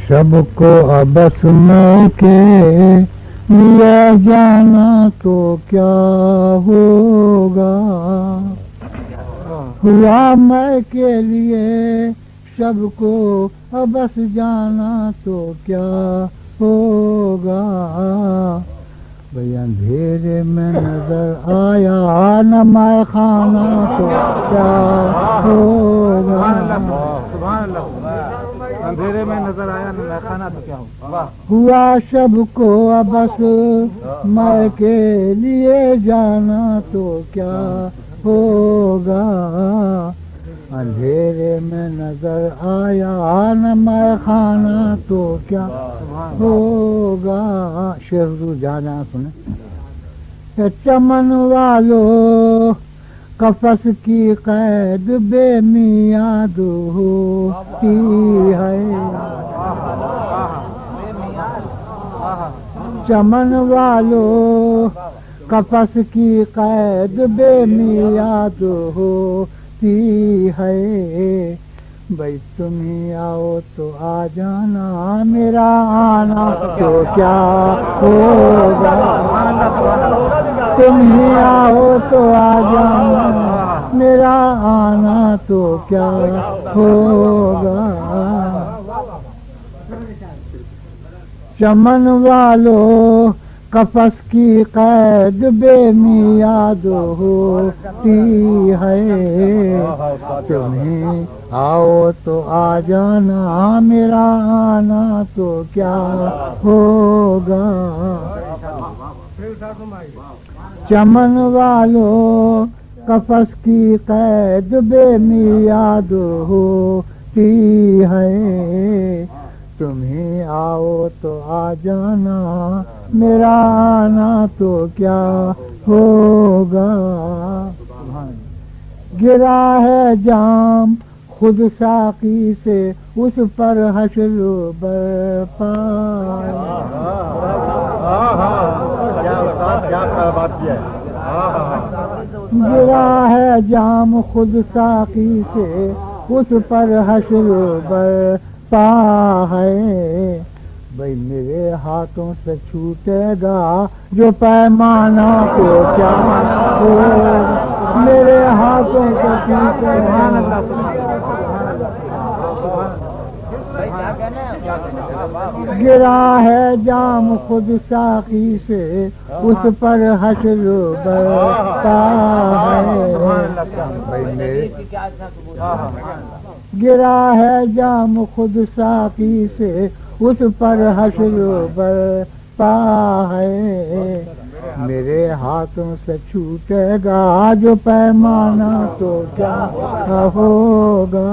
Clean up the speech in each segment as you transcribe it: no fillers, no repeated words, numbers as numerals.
شب کو ابس میں کے لے جانا تو کیا ہوگا، ہوا میں کے لیے شب کو ابس جانا تو کیا ہوگا، بھئی اندھیرے میں نظر آیا نہ مائے خانہ تو کیا ہوگا، سبحان اللہ، اندھیرے میں نظر آیا نہ مائے خانہ تو کیا ہوگا، ہوا شب کو ابس میں کے لیے جانا تو کیا ہوگا، اندھیرے میں نظر آیا نہ مائے خانہ تو کیا ہوگا۔ شعر جانا سنیں، چمن والو قفس کی قید بے میعاد ہوتی ہے، چمن والو قفس کی قید بے میعاد ہوتی ہے، بھئی تم ہی آؤ تو آ جانا، میرا آنا تو کیا ہوگا، تم ہی آؤ تو آ جانا، میرا آنا تو کیا ہوگا، چمن والو قفس کی قید بے میعاد ہوتی ہے، تمہیں آؤ تو آ جانا، میرا آنا تو کیا ہوگا، چمن والو قفس کی قید بے میعاد ہوتی ہے، تمہیں آؤ تو آ جانا، میرا آنا تو کیا ہوگا، گرا ہے جام خود ساقی سے اس پر حشر برپا، گرا ہے جام خود ساقی سے اس پر حشر برپا ہے، بھئی میرے ہاتھوں سے چھوٹے گا جو پیمانہ تو کیا ہوگا، میرے ہاتھوں سے چھوٹے گا، گرا ہے جام خود ساقی سے اس پر حشر برپا ہے، گرا ہے جام خود ساقی سے اس پر حشر برپا ہے، میرے ہاتھوں سے چھوٹے گا جو پیمانہ تو کیا ہوگا،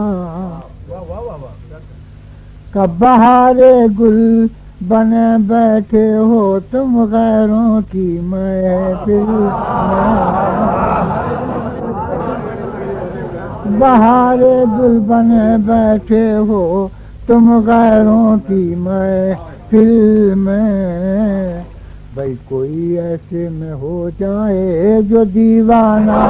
کب بہارے گل بنے بیٹھے ہو تم غیروں کی محفل میں، بہارے گل بنے بیٹھے ہو تم غیروں کی محفل میں، بھئی کوئی ایسے میں ہو جائے جو دیوانہ،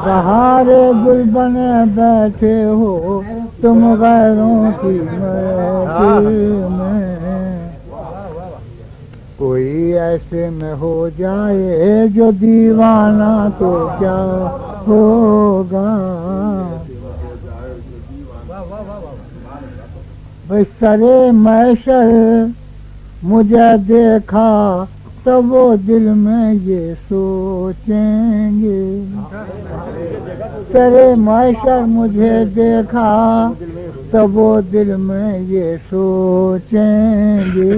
بہارے گل بنے بیٹھے ہو تم غیروں کی محفل میں، کوئی ایسے میں ہو جائے جو دیوانہ تو کیا ہوگا، بسترے محشر مجھے دیکھا تو وہ دل میں یہ سوچیں گے، تیرے محشر مجھے دیکھا تو وہ دل میں یہ سوچیں گے،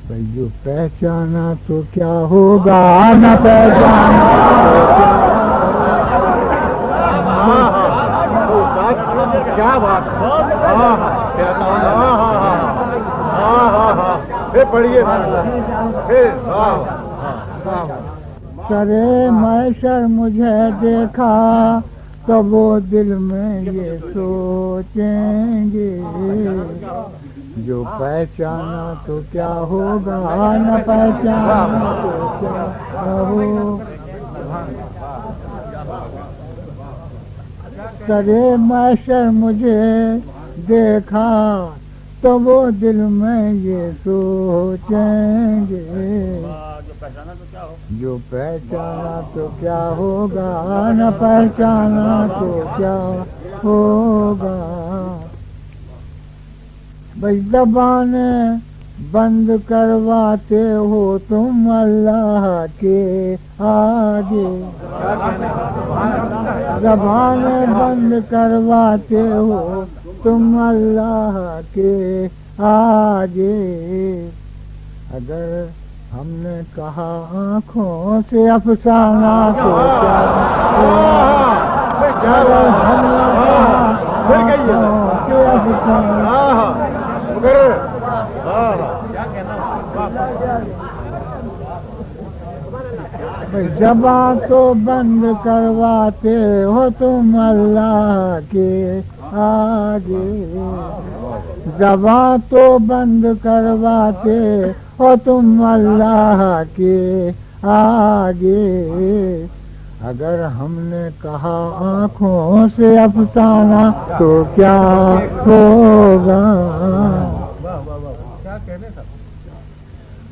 بھئی جو پہچانا تو کیا ہوگا، نہ پہچانا کیا بات، پڑھیے سرے محشر مجھے دیکھا تو وہ دل میں یہ سوچیں گے، جو پہچانا تو کیا ہوگا نہ پہچانا تو کیا ہوگا سرے محشر مجھے دیکھا تو وہ دل میں یہ سوچیں گے جو پہچانا تو کیا ہوگا نہ پہچانا تو کیا ہوگا بھئی زبان بند کرواتے ہو تم اللہ کے آگے زبان بند کرواتے ہو تم اللہ کے آگے اگر ہم نے کہا آنکھوں سے افسانہ تو کیا اگر ہم نے کہا آنکھوں سے افسانہ زبان تو بند کرواتے ہو تم اللہ کے آگے زبان تو بند کرواتے ہو تم اللہ کے آگے اگر ہم نے کہا آنکھوں سے افسانہ تو کیا ہوگا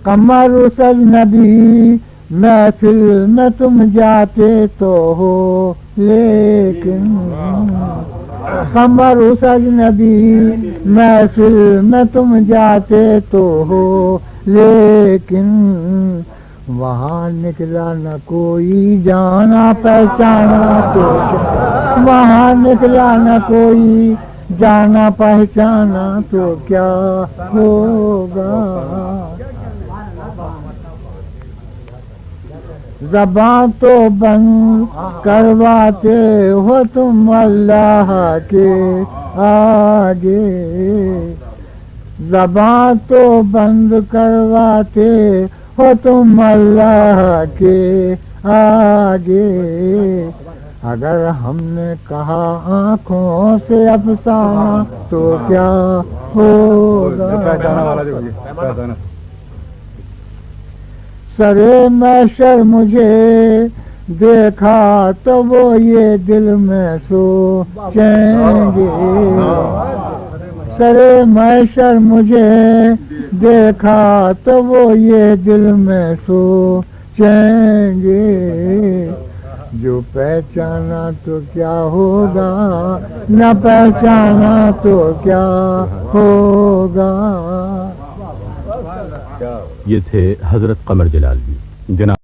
قمر اجنبی محفل میں تم جاتے تو ہو لیکن قمر اجنبی محفل میں تم جاتے تو ہو لیکن وہاں نکلا نہ کوئی جانا پہچانا تو وہاں نکلا نہ کوئی جانا پہچانا تو کیا ہوگا زبان تو بند کرواتے ہو تم اللہ کے آگے زبان تو بند کرواتے ہو تم اللہ کے آگے اگر ہم نے کہا آنکھوں سے افسانہ تو کیا ہوگا سرے محشر مجھے دیکھا تو وہ یہ دل میں سوچیں گے سرے محشر مجھے دیکھا تو وہ یہ دل میں سوچیں گے جو پہچانا تو کیا ہوگا نہ پہچانا تو کیا ہوگا یہ تھے حضرت قمر جلال جی جناب